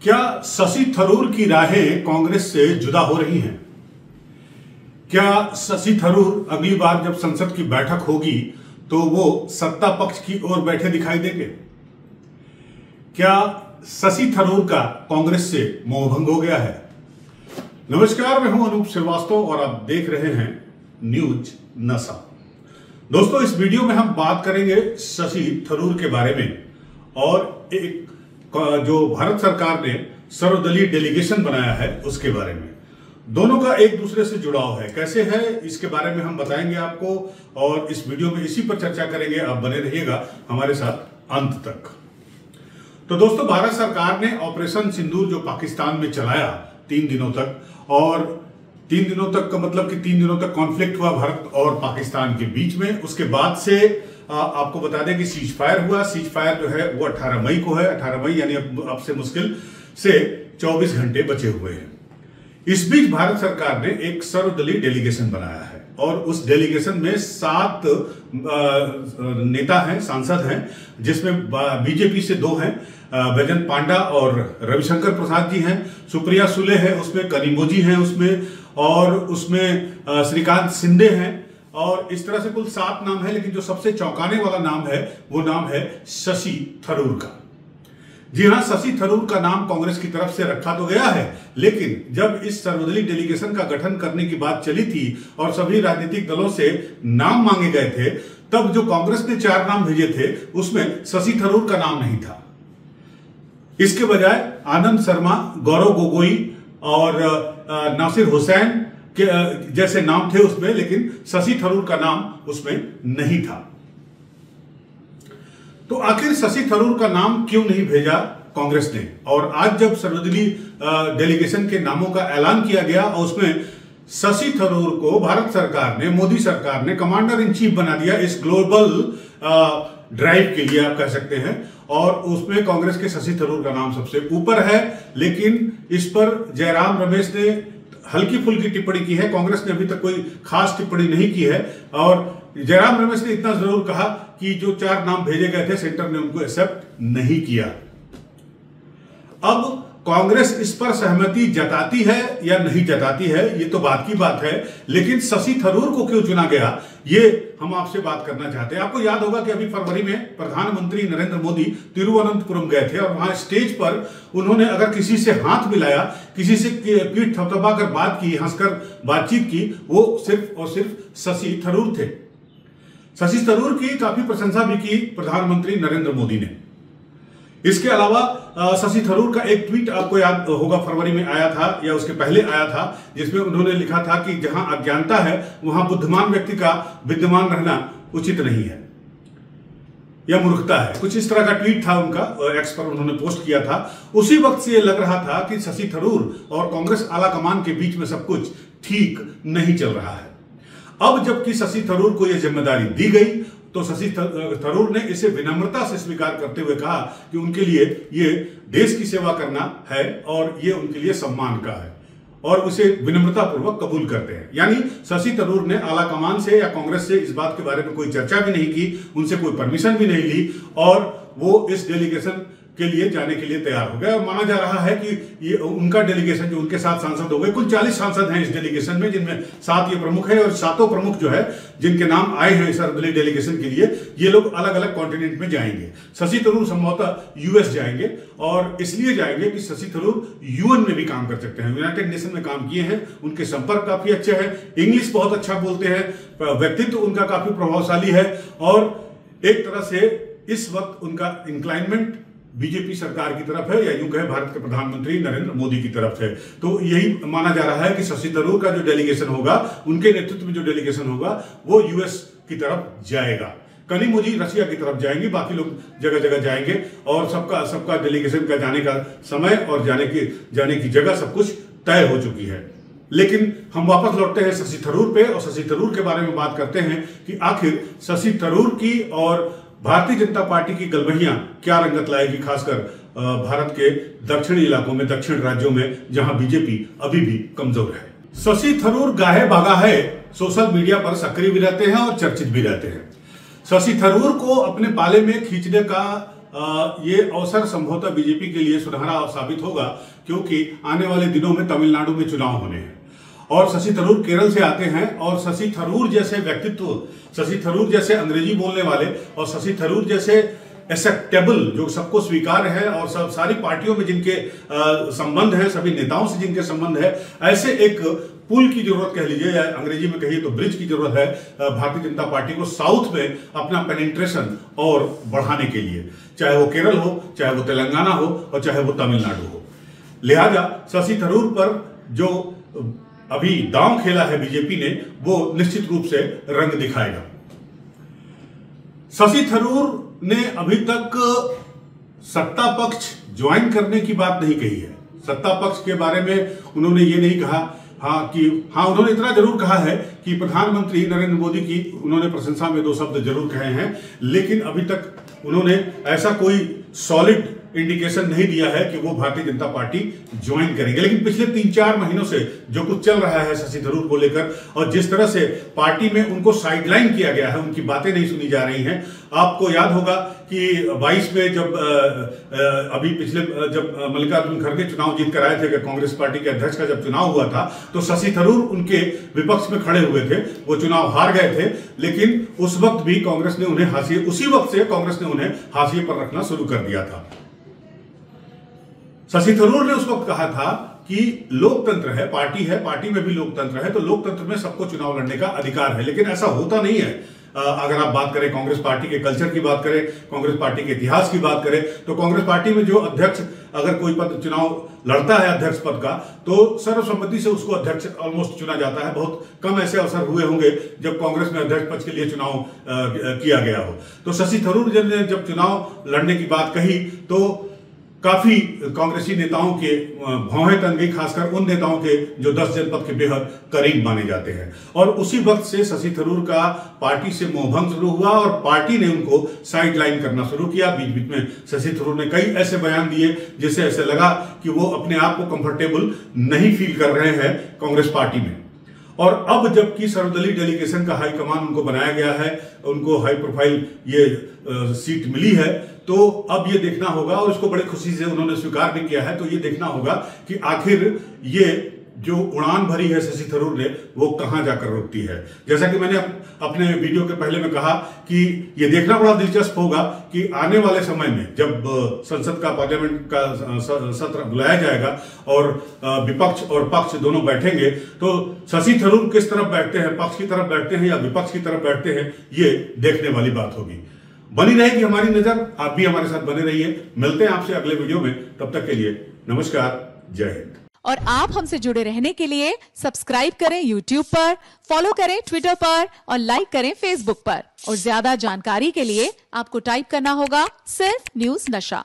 क्या शशि थरूर की राहें कांग्रेस से जुदा हो रही हैं? क्या शशि थरूर अगली बार जब संसद की बैठक होगी तो वो सत्ता पक्ष की ओर बैठे दिखाई देंगे? क्या शशि थरूर का कांग्रेस से मोहभंग हो गया है? नमस्कार, मैं हूं अनूप श्रीवास्तव और आप देख रहे हैं न्यूज नशा। दोस्तों, इस वीडियो में हम बात करेंगे शशि थरूर के बारे में और एक जो भारत सरकार ने सर्वदलीय डेलीगेशन बनाया है उसके बारे में। दोनों का एक दूसरे से जुड़ाव है, कैसे है इसके बारे में हम बताएंगे आपको और इस वीडियो में इसी पर चर्चा करेंगे। आप बने रहिएगा हमारे साथ अंत तक। तो दोस्तों, भारत सरकार ने ऑपरेशन सिंदूर जो पाकिस्तान में चलाया 3 दिनों तक, और 3 दिनों तक का मतलब कि 3 दिनों तक कॉन्फ्लिक्ट हुआ भारत और पाकिस्तान के बीच में। उसके बाद से आपको बता दें कि सीज फायर हुआ। सीज फायर जो है वो 18 मई को है। 18 मई यानी अब से मुश्किल से 24 घंटे बचे हुए हैं। इस बीच भारत सरकार ने एक सर्वदलीय डेलीगेशन बनाया है और उस डेलीगेशन में 7 नेता हैं, सांसद हैं, जिसमें बीजेपी से 2 हैं, बैजंत पांडा और रविशंकर प्रसाद जी हैं, सुप्रिया सुले है उसमें, कनिमोझी हैं उसमें, और उसमें श्रीकांत शिंदे हैं, और इस तरह से कुल 7 नाम है। लेकिन जो सबसे चौंकाने वाला नाम है वो नाम है शशि थरूर का। जी हां, शशि थरूर का नाम कांग्रेस की तरफ से रखा तो गया है, लेकिन जब इस सर्वदलीय डेलीगेशन का गठन करने की बात चली थी और सभी राजनीतिक दलों से नाम मांगे गए थे, तब जो कांग्रेस ने 4 नाम भेजे थे उसमें शशि थरूर का नाम नहीं था। इसके बजाय आनंद शर्मा, गौरव गोगोई और नासिर हुसैन के जैसे नाम थे उसमें, लेकिन शशि थरूर का नाम उसमें नहीं था। तो आखिर शशि थरूर का नाम क्यों नहीं भेजा कांग्रेस ने? और आज जब सर्वदलीय डेलीगेशन के नामों का ऐलान किया गया और उसमें शशि थरूर को भारत सरकार ने, मोदी सरकार ने कमांडर इन चीफ बना दिया इस ग्लोबल ड्राइव के लिए, आप कह सकते हैं, और उसमें कांग्रेस के शशि थरूर का नाम सबसे ऊपर है। लेकिन इस पर जयराम रमेश ने हल्की फुल्की टिप्पणी की है। कांग्रेस ने अभी तक कोई खास टिप्पणी नहीं की है, और जयराम रमेश ने इतना जरूर कहा कि जो 4 नाम भेजे गए थे सेंटर ने उनको एक्सेप्ट नहीं किया। अब कांग्रेस इस पर सहमति जताती है या नहीं जताती है, ये तो बात की बात है, लेकिन शशि थरूर को क्यों चुना गया ये हम आपसे बात करना चाहते हैं। आपको याद होगा कि अभी फरवरी में प्रधानमंत्री नरेंद्र मोदी तिरुवनंतपुरम गए थे और वहां स्टेज पर उन्होंने अगर किसी से हाथ मिलाया, किसी से पीठ थपथपा कर बात की, हंसकर बातचीत की, वो सिर्फ और सिर्फ शशि थरूर थे। शशि थरूर की काफी प्रशंसा भी की प्रधानमंत्री नरेंद्र मोदी ने। इसके अलावा शशि थरूर का एक ट्वीट आपको याद होगा फरवरी में आया था या उसके पहले आया था, जिसमें उन्होंने लिखा था कि जहां अज्ञानता है वहां बुद्धिमान व्यक्ति का विद्यमान रहना उचित नहीं है या मूर्खता है। कुछ इस तरह का ट्वीट था उनका, एक्स पर उन्होंने पोस्ट किया था। उसी वक्त से यह लग रहा था कि शशि थरूर और कांग्रेस आला कमान के बीच में सब कुछ ठीक नहीं चल रहा है। अब जबकि शशि थरूर को यह जिम्मेदारी दी गई तो शशि थरूर ने इसे विनम्रता से स्वीकार करते हुए कहा कि उनके लिए ये देश की सेवा करना है और ये उनके लिए सम्मान का है, और उसे विनम्रता पूर्वक कबूल करते हैं। यानी शशि थरूर ने आला कमान से या कांग्रेस से इस बात के बारे में कोई चर्चा भी नहीं की, उनसे कोई परमिशन भी नहीं ली, और वो इस डेलीगेशन के लिए जाने के लिए तैयार हो गए। और माना जा रहा है कि ये उनका डेलीगेशन जो उनके 7 सांसद हो गए, कुल 40 सांसद हैं इस डेलीगेशन में, जिनमें 7 ये प्रमुख है, और 7 प्रमुख जो है जिनके नाम आए हैं सर्वदलीय डेलीगेशन के लिए, ये लोग अलग अलग कॉन्टिनेंट में जाएंगे। शशि थरूर संभवतः यूएस जाएंगे, और इसलिए जाएंगे कि शशि थरूर यूएन में भी काम कर सकते हैं, यूनाइटेड नेशन में काम किए हैं, उनके संपर्क काफी अच्छे हैं, इंग्लिश बहुत अच्छा बोलते हैं, व्यक्तित्व उनका काफी प्रभावशाली है, और एक तरह से इस वक्त उनका इंक्लाइनमेंट बीजेपी सरकार की तरफ है, या यूं कहे भारत के प्रधानमंत्री नरेंद्र मोदी की तरफ है। तो यही माना जा रहा है कि शशि थरूर का जो डेलीगेशन होगा, उनके नेतृत्व में जो डेलीगेशन होगा, वो यूएस की तरफ जाएगा। कनिमोझी रशिया की तरफ जाएंगी, बाकी लोग जगह जगह जाएंगे, और सबका डेलीगेशन का जाने का समय और जाने की जगह सब कुछ तय हो चुकी है। लेकिन हम वापस लौटते हैं शशि थरूर पे, और शशि थरूर के बारे में बात करते हैं कि आखिर शशि थरूर की और भारतीय जनता पार्टी की गलबहियां क्या रंगत लाएगी, खासकर भारत के दक्षिणी इलाकों में, दक्षिण राज्यों में, जहां बीजेपी अभी भी कमजोर है। शशि थरूर गाहे बागा है, सोशल मीडिया पर सक्रिय भी रहते हैं और चर्चित भी रहते हैं। शशि थरूर को अपने पाले में खींचने का ये अवसर संभवतः बीजेपी के लिए सुनहरा साबित होगा, क्योंकि आने वाले दिनों में तमिलनाडु में चुनाव होने हैं और शशि थरूर केरल से आते हैं और शशि थरूर जैसे व्यक्तित्व, शशि थरूर जैसे अंग्रेजी बोलने वाले और शशि थरूर जैसे एक्सेप्टेबल, जो सबको स्वीकार है और सब सारी पार्टियों में जिनके संबंध है, सभी नेताओं से जिनके संबंध है, ऐसे एक पुल की जरूरत कह लीजिए या अंग्रेजी में कहिए तो ब्रिज की जरूरत है भारतीय जनता पार्टी को साउथ में अपना पेनिट्रेशन और बढ़ाने के लिए, चाहे वो केरल हो, चाहे वो तेलंगाना हो और चाहे वो तमिलनाडु हो। लिहाजा शशि थरूर पर जो अभी दांव खेला है बीजेपी ने, वो निश्चित रूप से रंग दिखाएगा। शशि थरूर ने अभी तक सत्ता पक्ष ज्वाइन करने की बात नहीं कही है। सत्ता पक्ष के बारे में उन्होंने ये नहीं कहा, उन्होंने इतना जरूर कहा है कि प्रधानमंत्री नरेंद्र मोदी की उन्होंने प्रशंसा में 2 शब्द जरूर कहे हैं, लेकिन अभी तक उन्होंने ऐसा कोई सॉलिड इंडिकेशन नहीं दिया है कि वो भारतीय जनता पार्टी ज्वाइन करेंगे। लेकिन पिछले 3-4 महीनों से जो कुछ चल रहा है शशि थरूर को लेकर और जिस तरह से पार्टी में उनको साइडलाइन किया गया है, उनकी बातें नहीं सुनी जा रही हैं। आपको याद होगा कि 22 में जब अभी पिछले जब मल्लिकार्जुन खड़गे चुनाव जीत कर आए थे, कांग्रेस पार्टी के अध्यक्ष का जब चुनाव हुआ था, तो शशि थरूर उनके विपक्ष में खड़े हुए थे। वो चुनाव हार गए थे, लेकिन उस वक्त भी कांग्रेस ने उन्हें हाशिए, उसी वक्त से कांग्रेस ने उन्हें हाशिए पर रखना शुरू कर दिया था। शशि थरूर ने उस वक्त कहा था कि लोकतंत्र है, पार्टी में भी लोकतंत्र है, तो लोकतंत्र में सबको चुनाव लड़ने का अधिकार है। लेकिन ऐसा होता नहीं है। अगर आप बात करें कांग्रेस पार्टी के कल्चर की बात करें, कांग्रेस पार्टी के इतिहास की बात करें, तो कांग्रेस पार्टी में जो अध्यक्ष अगर कोई पद चुनाव लड़ता है अध्यक्ष पद का, तो सर्वसम्मति से उसको अध्यक्ष ऑलमोस्ट चुना जाता है। बहुत कम ऐसे अवसर हुए होंगे जब कांग्रेस में अध्यक्ष पद के लिए चुनाव किया गया हो। तो शशि थरूर ने जब चुनाव लड़ने की बात कही तो काफी कांग्रेसी नेताओं के भौहें तन गई, खासकर उन नेताओं के जो 10 जनपद के बेहद करीब माने जाते हैं। और उसी वक्त से शशि थरूर का पार्टी से मोहभंग शुरू हुआ और पार्टी ने उनको साइडलाइन करना शुरू किया। बीच बीच में शशि थरूर ने कई ऐसे बयान दिए जिससे ऐसे लगा कि वो अपने आप को कंफर्टेबल नहीं फील कर रहे हैं कांग्रेस पार्टी में। और अब जबकि सर्वदलीय डेलीगेशन का हाईकमान उनको बनाया गया है, उनको हाई प्रोफाइल ये सीट मिली है, तो अब ये देखना होगा, और इसको बड़ी खुशी से उन्होंने स्वीकार भी किया है, तो ये देखना होगा कि आखिर ये जो उड़ान भरी है शशि थरूर ने वो कहां जाकर रुकती है। जैसा कि मैंने अपने वीडियो के पहले में कहा कि ये देखना बड़ा दिलचस्प होगा कि आने वाले समय में जब संसद का, पार्लियामेंट का सत्र बुलाया जाएगा और विपक्ष और पक्ष दोनों बैठेंगे, तो शशि थरूर किस तरफ बैठते हैं, पक्ष की तरफ बैठते हैं या विपक्ष की तरफ बैठते हैं, ये देखने वाली बात होगी। बनी रहेगी हमारी नजर, आप भी हमारे साथ बने रहिए। मिलते हैं आपसे अगले वीडियो में, तब तक के लिए नमस्कार, जय हिंद। और आप हमसे जुड़े रहने के लिए सब्सक्राइब करें YouTube पर, फॉलो करें Twitter पर और लाइक करें Facebook पर। और ज्यादा जानकारी के लिए आपको टाइप करना होगा सिर्फ न्यूज नशा।